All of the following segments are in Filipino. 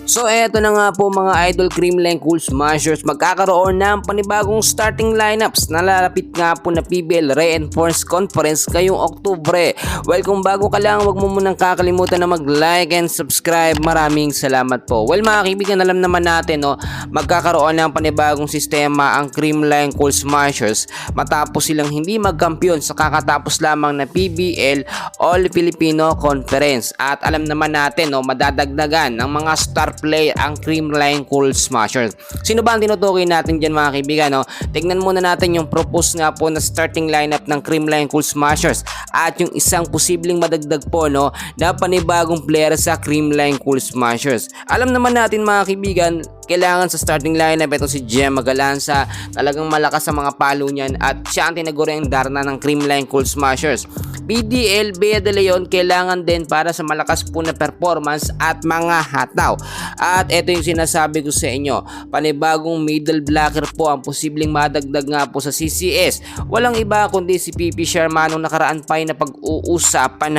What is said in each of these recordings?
So eto na nga po mga idol, Creamline Cool Smashers, magkakaroon ng panibagong starting lineups na lalapit nga po na PBL Reinforced Conference ngayong Oktubre. Well, kung bago ka lang, wag mo munang kakalimutan na mag-like and subscribe. Maraming salamat po. Well mga kaibigan, alam naman natin magkakaroon ng panibagong sistema ang Creamline Cool Smashers matapos silang hindi magkampiyon sa kakatapos lamang na PBL All Filipino Conference. At alam naman natin madadagdagan ng mga star player ang Creamline Cool Smashers. Sino ba ang tinutukoy natin dyan mga kaibigan? Tignan muna natin yung propose nga po na starting lineup ng Creamline Cool Smashers at yung isang posibleng madagdag po na panibagong player sa Creamline Cool Smashers. Alam naman natin mga kaibigan, kailangan sa starting lineup ito si Gemma Galanza, talagang malakas sa mga palo niyan at siya ang tinaguriang Darna ng Creamline Cool Smashers. PDL Bea de Leon kailangan din para sa malakas po na performance at mga hataw. At ito yung sinasabi ko sa inyo, panibagong middle blocker po ang posibleng madagdag nga po sa CCS. Walang iba kundi si PP Sherman nung nakaraan pa na pag-uusapan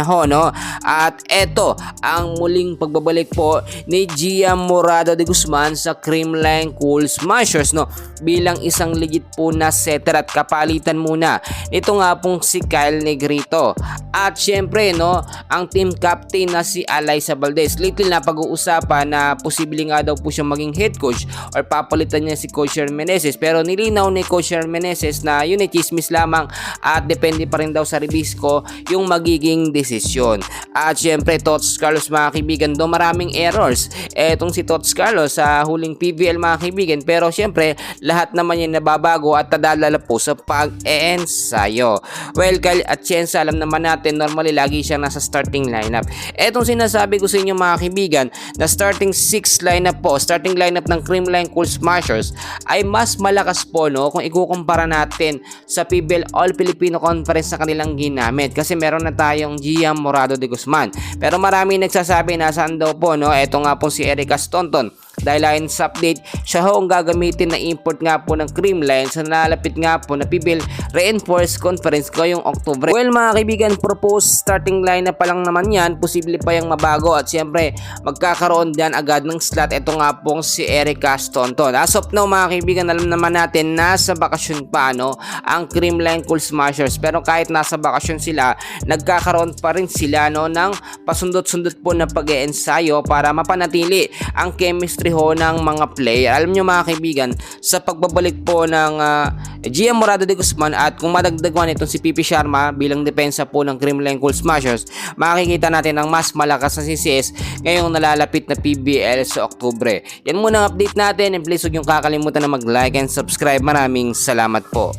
At ito ang muling pagbabalik po ni Gia Morado de Guzman sa Creamline Cool Smashers bilang isang legit po na setter at kapalitan muna. Ito nga pong si Kyle Negrito. At syempre ang team captain na si Alyssa Valdez. Little na pag-uusapan na posible nga daw po siyang maging head coach or papalitan niya si Coach Meneses. Pero nilinaw ni Coach Meneses na yun ay chismis lamang at depende pa rin daw sa Ribisco yung magiging desisyon. At syempre Tots Carlos mga kaibigan, do maraming errors etong si Tots Carlos sa huling PBL mga kaibigan, pero syempre lahat naman yan nababago at tadalala po sa pag-eensayo. Well, Kyle Atienza, alam naman natin normally lagi siyang nasa starting lineup. Etong sinasabi ko sa inyo mga kaibigan na starting 6 lineup po, starting lineup ng Creamline Cool Smashers ay mas malakas po kung ikukumpara natin sa PBL All Filipino Conference na kanilang ginamit, kasi meron na tayong Gia Morado de Guzman. Pero marami nagsasabi na saan daw po eto nga po si Erica Staunton. Dahil ayon sa update, siya ang gagamitin na import nga po ng Creamline sa nalalapit nga po na PBL Reinforced Conference ngayong Oktubre. Well mga kaibigan, propose starting lineup pa lang naman yan, posible pa yung mabago at siyempre magkakaroon dyan agad ng slot ito nga pong si Erica Staunton. As of now mga kaibigan, alam naman natin nasa bakasyon pa ang Creamline Cool Smashers, pero kahit nasa bakasyon sila, nagkakaroon pa rin sila ng pasundot-sundot po na pag-eensayo para mapanatili ang chemistry ng mga player. Alam nyo mga kaibigan, sa pagbabalik po ng Gia Morado de Guzman at kung madagdagan itong si PP Sharma bilang depensa po ng Creamline Cool Smashers, makikita natin ang mas malakas na CCS ngayong nalalapit na PBL sa Oktubre. Yan muna ang update natin, and please huwag yung kakalimutan na mag-like and subscribe. Maraming salamat po.